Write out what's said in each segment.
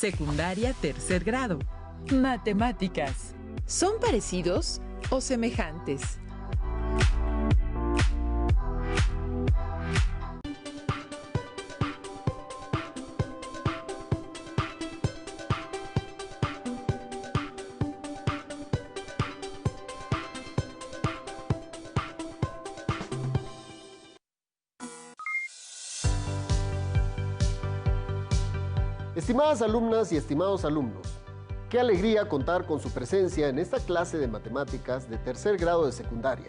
Secundaria, tercer grado. Matemáticas. ¿Son parecidos o semejantes? Estimadas alumnas y estimados alumnos, qué alegría contar con su presencia en esta clase de matemáticas de tercer grado de secundaria.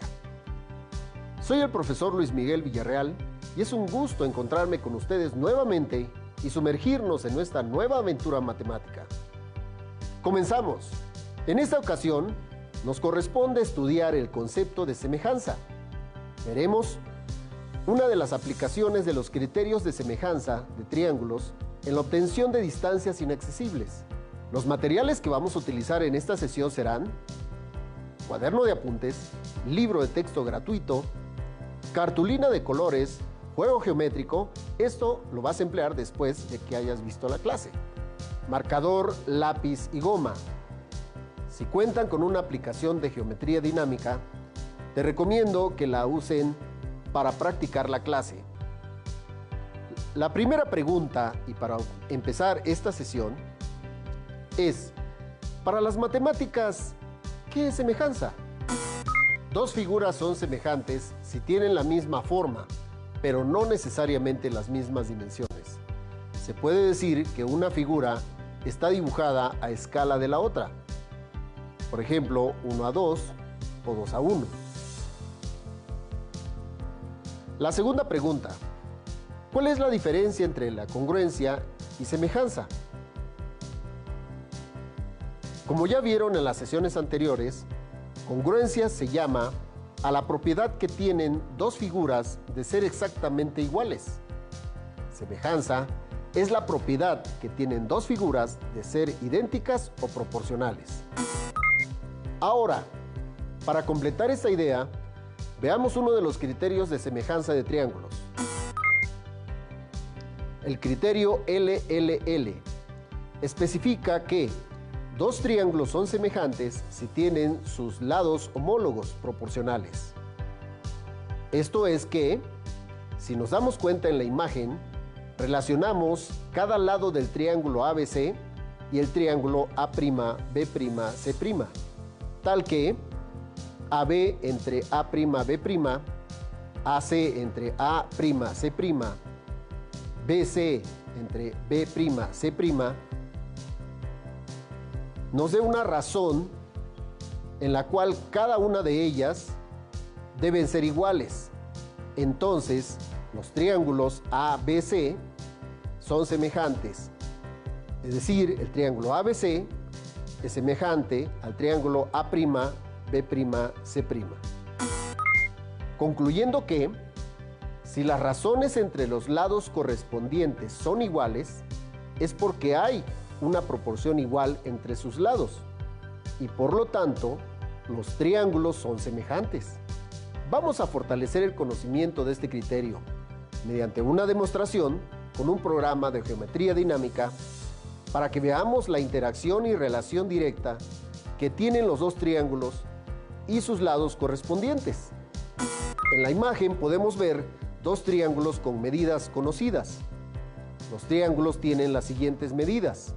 Soy el profesor Luis Miguel Villarreal y es un gusto encontrarme con ustedes nuevamente y sumergirnos en nuestra nueva aventura matemática. Comenzamos. En esta ocasión nos corresponde estudiar el concepto de semejanza. Veremos una de las aplicaciones de los criterios de semejanza de triángulos en la obtención de distancias inaccesibles. Los materiales que vamos a utilizar en esta sesión serán cuaderno de apuntes, libro de texto gratuito, cartulina de colores, juego geométrico. Esto lo vas a emplear después de que hayas visto la clase. Marcador, lápiz y goma. Si cuentan con una aplicación de geometría dinámica, te recomiendo que la usen para practicar la clase. La primera pregunta, y para empezar esta sesión, es, para las matemáticas, ¿qué es semejanza? Dos figuras son semejantes si tienen la misma forma, pero no necesariamente las mismas dimensiones. Se puede decir que una figura está dibujada a escala de la otra. Por ejemplo, 1:2 o 2:1. La segunda pregunta, ¿cuál es la diferencia entre la congruencia y semejanza? Como ya vieron en las sesiones anteriores, congruencia se llama a la propiedad que tienen dos figuras de ser exactamente iguales. Semejanza es la propiedad que tienen dos figuras de ser idénticas o proporcionales. Ahora, para completar esta idea, veamos uno de los criterios de semejanza de triángulos. El criterio LLL especifica que dos triángulos son semejantes si tienen sus lados homólogos proporcionales. Esto es que, si nos damos cuenta en la imagen, relacionamos cada lado del triángulo ABC y el triángulo A'B'C', tal que AB entre A'B', AC entre A'C', BC entre B'C', nos dé una razón en la cual cada una de ellas deben ser iguales. Entonces, los triángulos ABC son semejantes. Es decir, el triángulo ABC es semejante al triángulo A'B'C'. Concluyendo que, si las razones entre los lados correspondientes son iguales, es porque hay una proporción igual entre sus lados y por lo tanto los triángulos son semejantes. Vamos a fortalecer el conocimiento de este criterio mediante una demostración con un programa de geometría dinámica para que veamos la interacción y relación directa que tienen los dos triángulos y sus lados correspondientes. En la imagen podemos ver dos triángulos con medidas conocidas. Los triángulos tienen las siguientes medidas.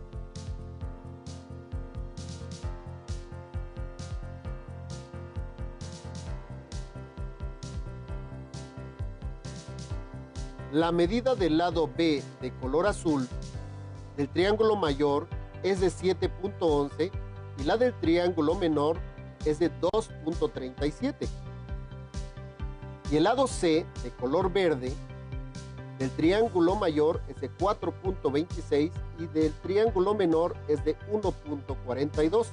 La medida del lado B de color azul del triángulo mayor es de 7.11 y la del triángulo menor es de 2.37. Y el lado C de color verde del triángulo mayor es de 4.26 y del triángulo menor es de 1.42.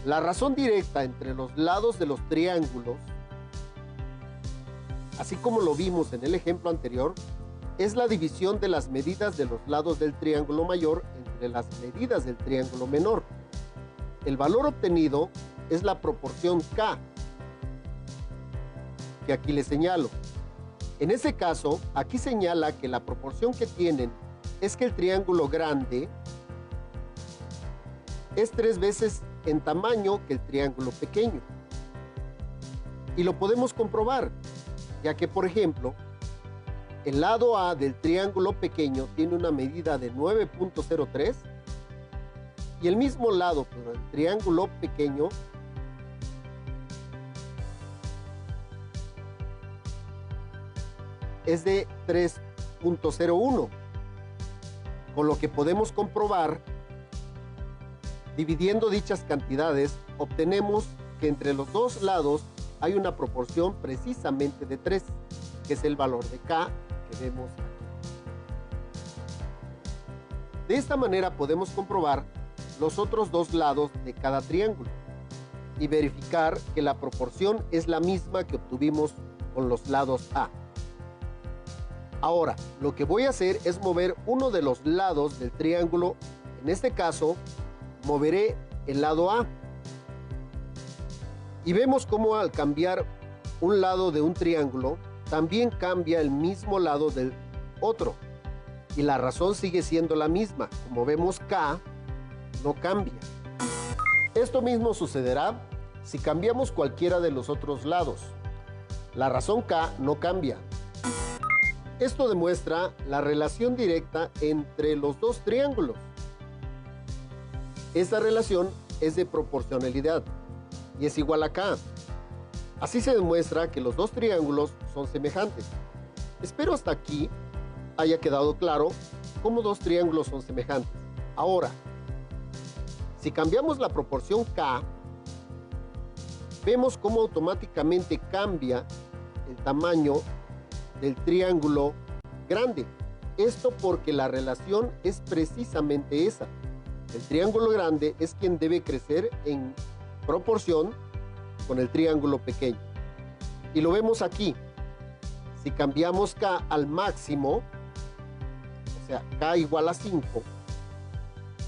La razón directa entre los lados de los triángulos, así como lo vimos en el ejemplo anterior, es la división de las medidas de los lados del triángulo mayor entre las medidas del triángulo menor. El valor obtenido es la proporción K, que aquí les señalo. En ese caso, aquí señala que la proporción que tienen es que el triángulo grande es 3 veces en tamaño que el triángulo pequeño. Y lo podemos comprobar, ya que, por ejemplo, el lado A del triángulo pequeño tiene una medida de 9.03 y el mismo lado, pero el triángulo pequeño, es de 3.01, con lo que podemos comprobar, dividiendo dichas cantidades, obtenemos que entre los dos lados hay una proporción precisamente de 3, que es el valor de K que vemos aquí. De esta manera podemos comprobar los otros dos lados de cada triángulo y verificar que la proporción es la misma que obtuvimos con los lados A. Ahora, lo que voy a hacer es mover uno de los lados del triángulo. En este caso, moveré el lado A. Y vemos cómo al cambiar un lado de un triángulo, también cambia el mismo lado del otro. Y la razón sigue siendo la misma. Como vemos, K no cambia. Esto mismo sucederá si cambiamos cualquiera de los otros lados. La razón K no cambia. Esto demuestra la relación directa entre los dos triángulos. Esta relación es de proporcionalidad y es igual a K. Así se demuestra que los dos triángulos son semejantes. Espero hasta aquí haya quedado claro cómo dos triángulos son semejantes. Ahora, si cambiamos la proporción K, vemos cómo automáticamente cambia el tamaño del triángulo grande. Esto porque la relación es precisamente esa. El triángulo grande es quien debe crecer en proporción con el triángulo pequeño. Y lo vemos aquí. Si cambiamos K al máximo, o sea, K igual a 5,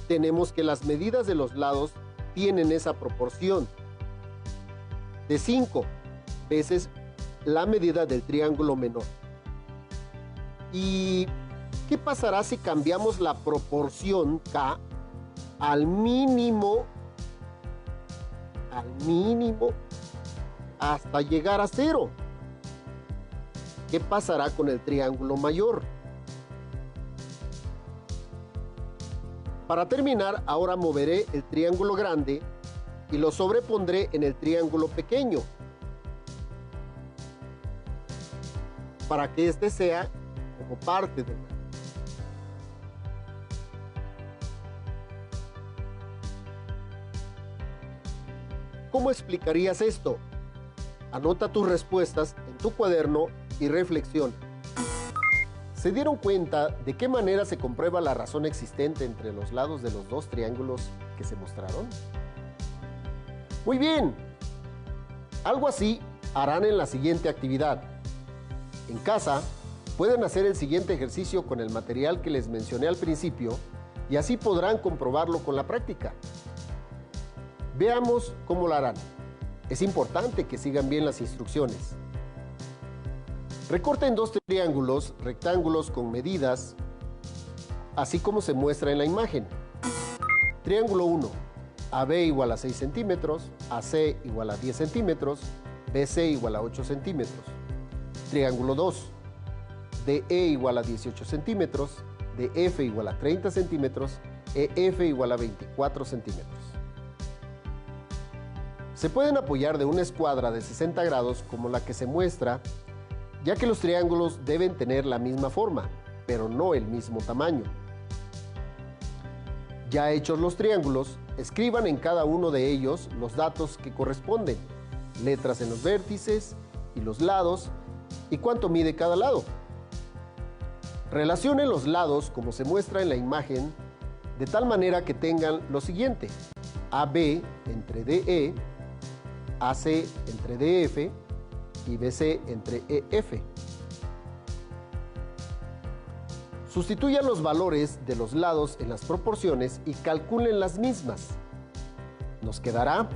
tenemos que las medidas de los lados tienen esa proporción de 5 veces la medida del triángulo menor. ¿Y qué pasará si cambiamos la proporción K al mínimo hasta llegar a 0? ¿Qué pasará con el triángulo mayor? Para terminar, ahora moveré el triángulo grande y lo sobrepondré en el triángulo pequeño, para que este sea como parte del grande. ¿Cómo explicarías esto? Anota tus respuestas en tu cuaderno y reflexiona. ¿Se dieron cuenta de qué manera se comprueba la razón existente entre los lados de los dos triángulos que se mostraron? Muy bien. Algo así harán en la siguiente actividad. En casa, pueden hacer el siguiente ejercicio con el material que les mencioné al principio y así podrán comprobarlo con la práctica. Veamos cómo lo harán. Es importante que sigan bien las instrucciones. Recorten dos triángulos rectángulos con medidas, así como se muestra en la imagen. Triángulo 1, AB igual a 6 centímetros, AC igual a 10 centímetros, BC igual a 8 centímetros. Triángulo 2, DE igual a 18 centímetros, DF igual a 30 centímetros, EF igual a 24 centímetros. Se pueden apoyar de una escuadra de 60 grados como la que se muestra, ya que los triángulos deben tener la misma forma, pero no el mismo tamaño. Ya hechos los triángulos, escriban en cada uno de ellos los datos que corresponden, letras en los vértices y los lados, y cuánto mide cada lado. Relacionen los lados como se muestra en la imagen, de tal manera que tengan lo siguiente: AB entre DE, AC entre DF y BC entre EF. Sustituyan los valores de los lados en las proporciones y calculen las mismas. Nos quedará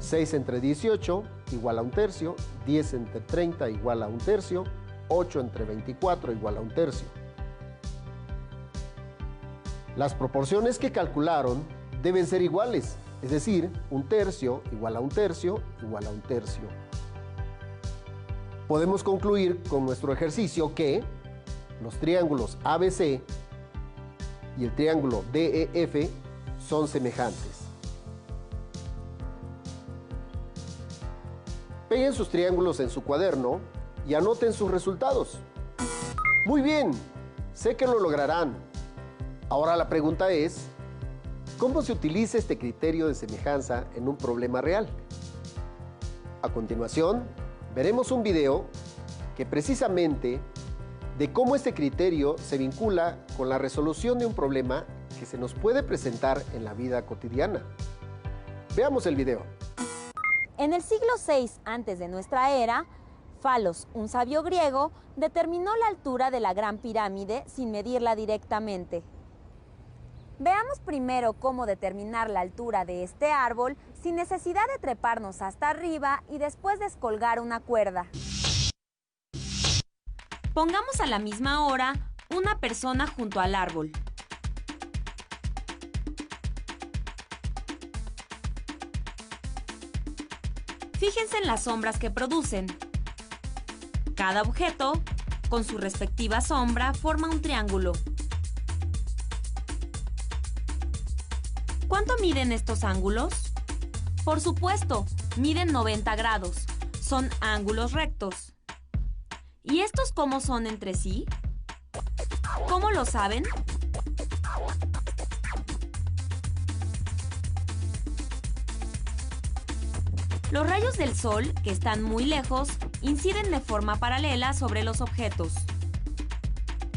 6 entre 18 igual a 1/3, 10 entre 30 igual a 1/3, 8 entre 24 igual a 1/3. Las proporciones que calcularon deben ser iguales, es decir, 1/3 igual a 1/3 igual a 1/3. Podemos concluir con nuestro ejercicio que los triángulos ABC y el triángulo DEF son semejantes. Peguen sus triángulos en su cuaderno y anoten sus resultados. Muy bien, sé que lo lograrán. Ahora la pregunta es, ¿cómo se utiliza este criterio de semejanza en un problema real? A continuación, veremos un video que precisamente de cómo este criterio se vincula con la resolución de un problema que se nos puede presentar en la vida cotidiana. Veamos el video. En el siglo VI antes de nuestra era, Falos, un sabio griego, determinó la altura de la Gran Pirámide sin medirla directamente. Veamos primero cómo determinar la altura de este árbol sin necesidad de treparnos hasta arriba y después descolgar una cuerda. Pongamos a la misma hora una persona junto al árbol. Fíjense en las sombras que producen. Cada objeto, con su respectiva sombra, forma un triángulo. ¿Cuánto miden estos ángulos? Por supuesto, miden 90 grados. Son ángulos rectos. ¿Y estos cómo son entre sí? ¿Cómo lo saben? Los rayos del sol, que están muy lejos, inciden de forma paralela sobre los objetos.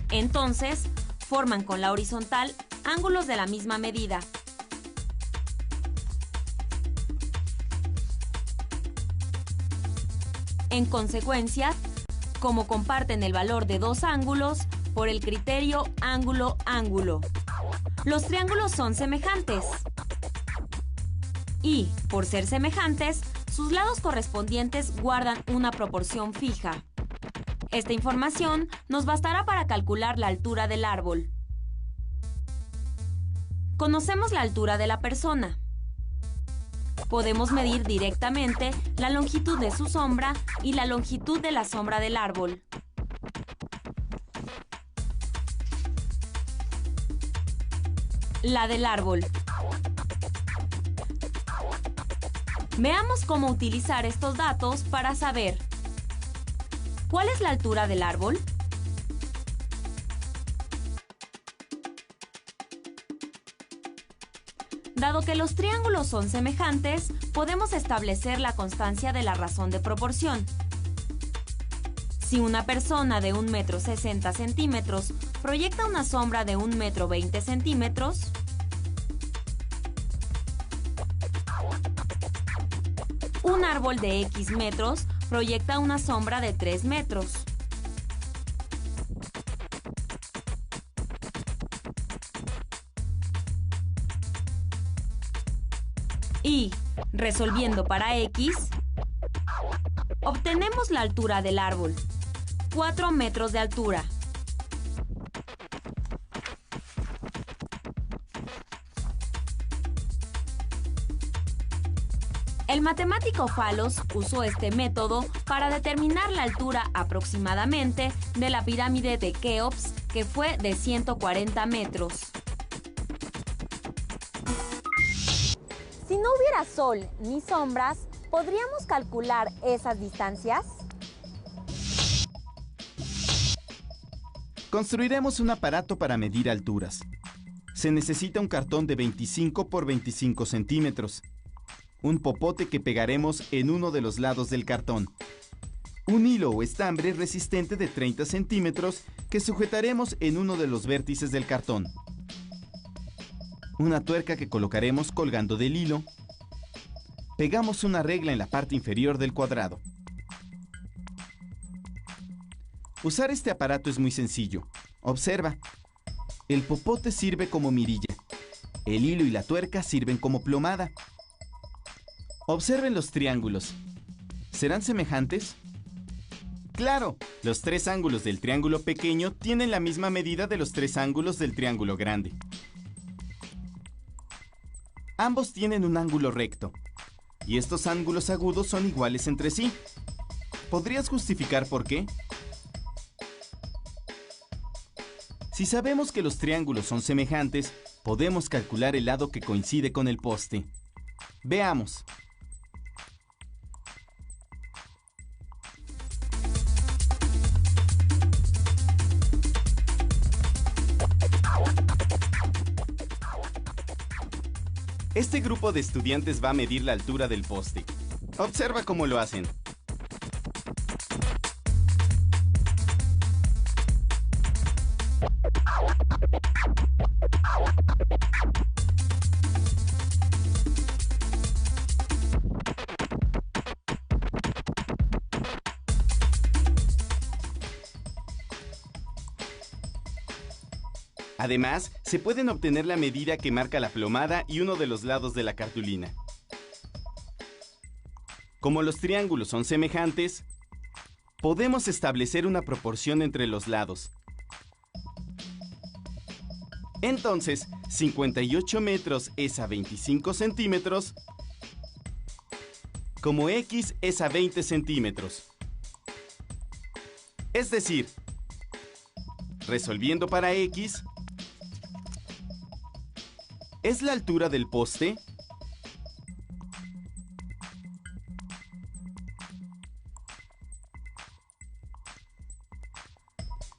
Entonces, forman con la horizontal ángulos de la misma medida. En consecuencia, como comparten el valor de dos ángulos, por el criterio ángulo-ángulo, los triángulos son semejantes. Y, por ser semejantes, sus lados correspondientes guardan una proporción fija. Esta información nos bastará para calcular la altura del árbol. Conocemos la altura de la persona. Podemos medir directamente la longitud de su sombra y la longitud de la sombra del árbol. La del árbol. Veamos cómo utilizar estos datos para saber ¿cuál es la altura del árbol? Dado que los triángulos son semejantes, podemos establecer la constancia de la razón de proporción. Si una persona de 1,60 m proyecta una sombra de 1,20 m, un árbol de X metros proyecta una sombra de 3 metros. Y, resolviendo para X, obtenemos la altura del árbol, 4 metros de altura. El matemático Falos usó este método para determinar la altura aproximadamente de la pirámide de Keops, que fue de 140 metros. Si no hubiera sol ni sombras, ¿podríamos calcular esas distancias? Construiremos un aparato para medir alturas. Se necesita un cartón de 25 por 25 centímetros. Un popote que pegaremos en uno de los lados del cartón. Un hilo o estambre resistente de 30 centímetros que sujetaremos en uno de los vértices del cartón. Una tuerca que colocaremos colgando del hilo. Pegamos una regla en la parte inferior del cuadrado. Usar este aparato es muy sencillo. Observa. El popote sirve como mirilla. El hilo y la tuerca sirven como plomada. Observen los triángulos. ¿Serán semejantes? ¡Claro! Los tres ángulos del triángulo pequeño tienen la misma medida de los tres ángulos del triángulo grande. Ambos tienen un ángulo recto, y estos ángulos agudos son iguales entre sí. ¿Podrías justificar por qué? Si sabemos que los triángulos son semejantes, podemos calcular el lado que coincide con el poste. Veamos. Este grupo de estudiantes va a medir la altura del poste. Observa cómo lo hacen. Además, se pueden obtener la medida que marca la plomada y uno de los lados de la cartulina. Como los triángulos son semejantes, podemos establecer una proporción entre los lados. Entonces, 58 metros es a 25 centímetros, como X es a 20 centímetros. Es decir, resolviendo para X, ¿es la altura del poste?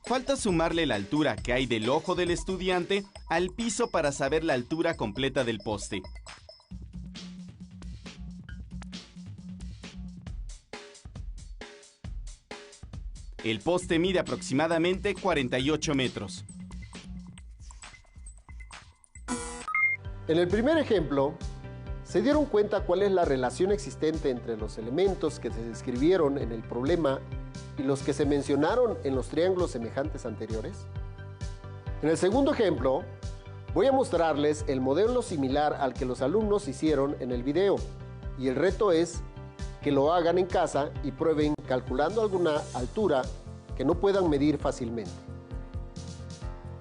Falta sumarle la altura que hay del ojo del estudiante al piso para saber la altura completa del poste. El poste mide aproximadamente 48 metros. En el primer ejemplo, ¿se dieron cuenta cuál es la relación existente entre los elementos que se describieron en el problema y los que se mencionaron en los triángulos semejantes anteriores? En el segundo ejemplo, voy a mostrarles el modelo similar al que los alumnos hicieron en el video, y el reto es que lo hagan en casa y prueben calculando alguna altura que no puedan medir fácilmente.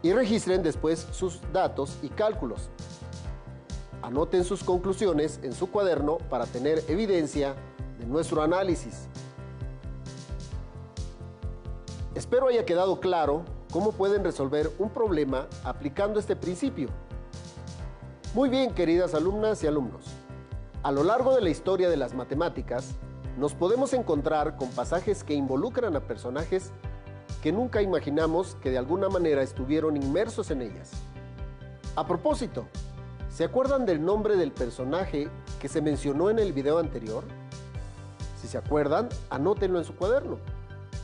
Y registren después sus datos y cálculos. Anoten sus conclusiones en su cuaderno para tener evidencia de nuestro análisis. Espero haya quedado claro cómo pueden resolver un problema aplicando este principio. Muy bien, queridas alumnas y alumnos. A lo largo de la historia de las matemáticas, nos podemos encontrar con pasajes que involucran a personajes que nunca imaginamos que de alguna manera estuvieron inmersos en ellas. A propósito, ¿se acuerdan del nombre del personaje que se mencionó en el video anterior? Si se acuerdan, anótenlo en su cuaderno.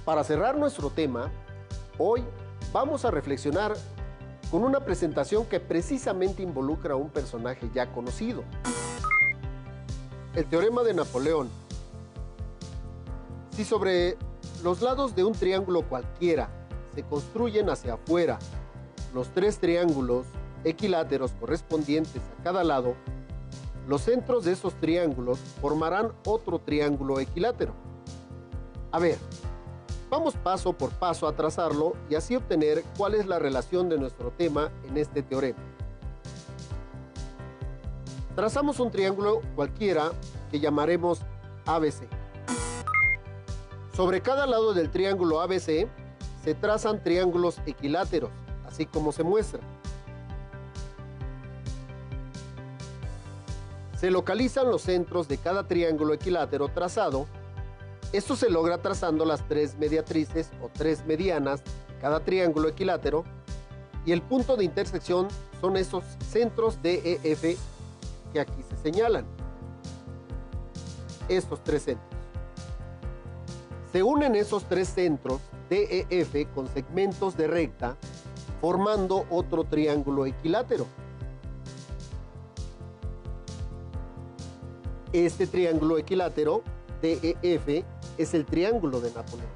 Para cerrar nuestro tema, hoy vamos a reflexionar con una presentación que precisamente involucra a un personaje ya conocido. El teorema de Napoleón. Si sobre los lados de un triángulo cualquiera se construyen hacia afuera los tres triángulos equiláteros correspondientes a cada lado, los centros de esos triángulos formarán otro triángulo equilátero. A ver, vamos paso por paso a trazarlo y así obtener cuál es la relación de nuestro tema en este teorema. Trazamos un triángulo cualquiera que llamaremos ABC. Sobre cada lado del triángulo ABC se trazan triángulos equiláteros, así como se muestra. Se localizan los centros de cada triángulo equilátero trazado. Esto se logra trazando las tres mediatrices o tres medianas de cada triángulo equilátero, y el punto de intersección son esos centros DEF que aquí se señalan. Estos tres centros. Se unen esos tres centros DEF con segmentos de recta, formando otro triángulo equilátero. Este triángulo equilátero DEF es el triángulo de Napoleón.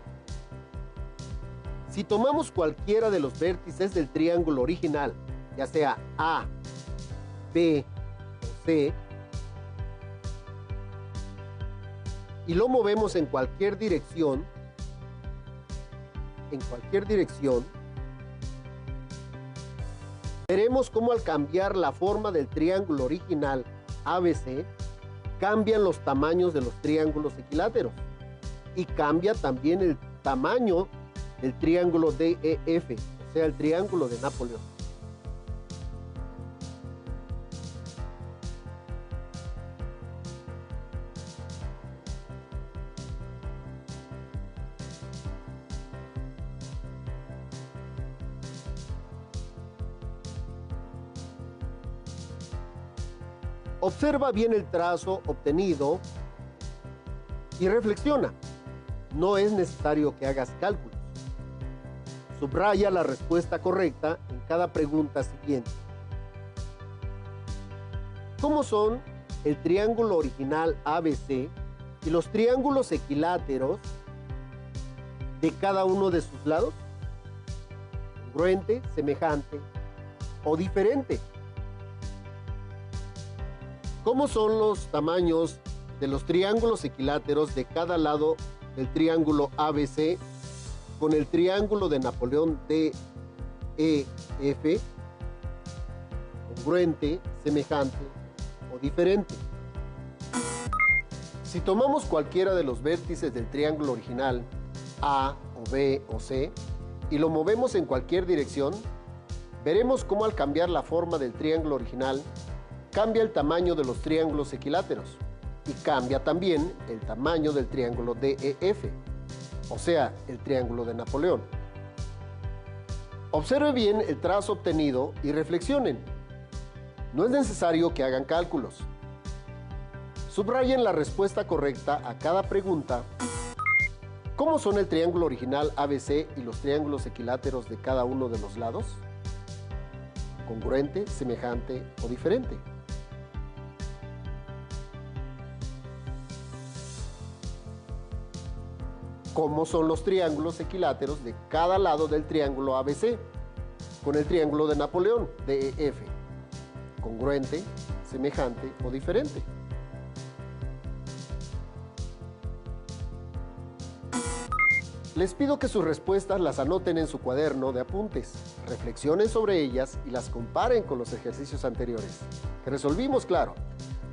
Si tomamos cualquiera de los vértices del triángulo original, ya sea A, B o C, y lo movemos en cualquier dirección, veremos cómo al cambiar la forma del triángulo original ABC, cambian los tamaños de los triángulos equiláteros y cambia también el tamaño del triángulo DEF, o sea, el triángulo de Napoleón. Observa bien el trazo obtenido y reflexiona. No es necesario que hagas cálculos. Subraya la respuesta correcta en cada pregunta siguiente. ¿Cómo son el triángulo original ABC y los triángulos equiláteros de cada uno de sus lados? ¿Congruente, semejante o diferente? ¿Cómo son los tamaños de los triángulos equiláteros de cada lado del triángulo ABC con el triángulo de Napoleón DEF? ¿Congruente, semejante o diferente? Si tomamos cualquiera de los vértices del triángulo original, A o B o C, y lo movemos en cualquier dirección, veremos cómo al cambiar la forma del triángulo original, cambia el tamaño de los triángulos equiláteros y cambia también el tamaño del triángulo DEF, o sea, el triángulo de Napoleón. Observe bien el trazo obtenido y reflexionen. No es necesario que hagan cálculos. Subrayen la respuesta correcta a cada pregunta. ¿Cómo son el triángulo original ABC y los triángulos equiláteros de cada uno de los lados? ¿Congruente, semejante o diferente? ¿Cómo son los triángulos equiláteros de cada lado del triángulo ABC con el triángulo de Napoleón, DEF? ¿Congruente, semejante o diferente? Les pido que sus respuestas las anoten en su cuaderno de apuntes, reflexionen sobre ellas y las comparen con los ejercicios anteriores, que resolvimos, claro.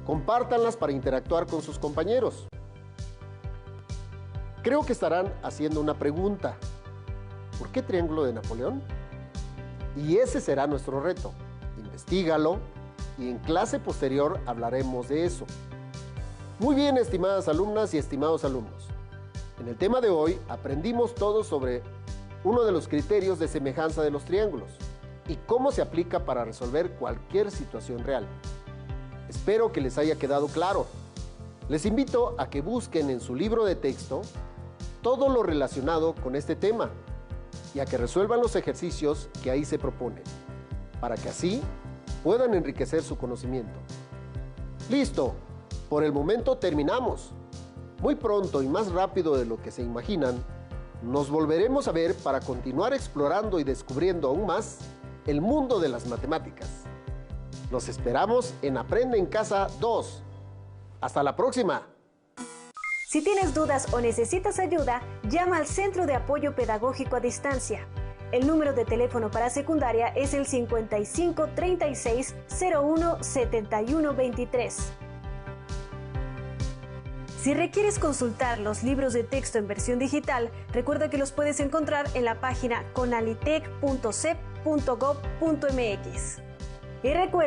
Compártanlas para interactuar con sus compañeros. Creo que estarán haciendo una pregunta. ¿Por qué triángulo de Napoleón? Y ese será nuestro reto. Investígalo y en clase posterior hablaremos de eso. Muy bien, estimadas alumnas y estimados alumnos. En el tema de hoy aprendimos todo sobre uno de los criterios de semejanza de los triángulos y cómo se aplica para resolver cualquier situación real. Espero que les haya quedado claro. Les invito a que busquen en su libro de texto todo lo relacionado con este tema y a que resuelvan los ejercicios que ahí se proponen, para que así puedan enriquecer su conocimiento. ¡Listo! Por el momento terminamos. Muy pronto y más rápido de lo que se imaginan, nos volveremos a ver para continuar explorando y descubriendo aún más el mundo de las matemáticas. Los esperamos en Aprende en Casa 2. ¡Hasta la próxima! Si tienes dudas o necesitas ayuda, llama al Centro de Apoyo Pedagógico a Distancia. El número de teléfono para secundaria es el 55 36 01 71 23. Si requieres consultar los libros de texto en versión digital, recuerda que los puedes encontrar en la página conalitec.cep.gov.mx. Y recuerda